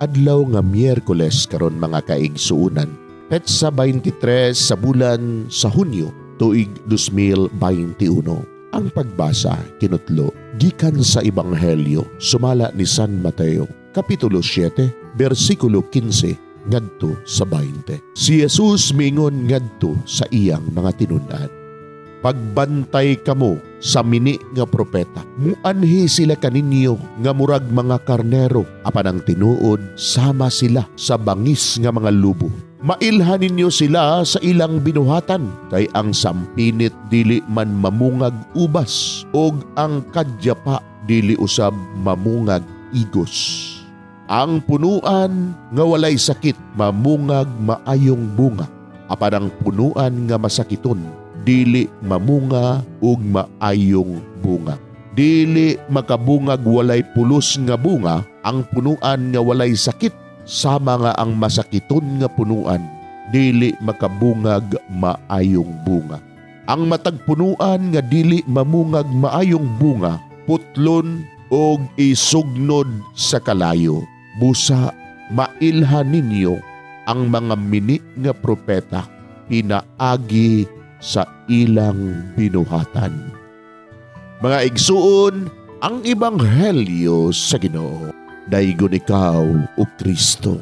adlaw nga Miyerkules karon mga kaigsuunan. Petsa 23 sa bulan sa Hunyo, tuig 2021. Ang pagbasa kinutlo gikan sa Ebanghelyo sumala ni San Mateo, kapitulo 7, bersikulo 15 ngadto sa 20. Si Jesus miingon ngadto sa iyang mga tinud-an, pagbantay kamo sa mini nga propeta. Muanhi sila kaninyo nga murag mga karnero, apan ang tinuod sama sila sa bangis nga mga lubo. Mailhan ninyo sila sa ilang binuhatan, kay ang sampinit dili man mamungag ubas, og ang kadyapa dili usab mamungag igos. Ang punuan nga walay sakit mamungag maayong bunga, apan ang punuan nga masakiton dili mamunga ug maayong bunga. Dili makabungag walay pulos nga bunga ang punuan nga walay sakit, sama nga ang masakiton nga punuan dili makabungag maayong bunga. Ang matag punuan nga dili mamungag maayong bunga putlon og isugnod sa kalayo. Busa mailhan ninyo ang mga mini nga propeta pinaagi sa ilang binuhatan. Mga igsuon, ang Ebanghelyo sa Ginoo. Daygon ikaw, o Kristo.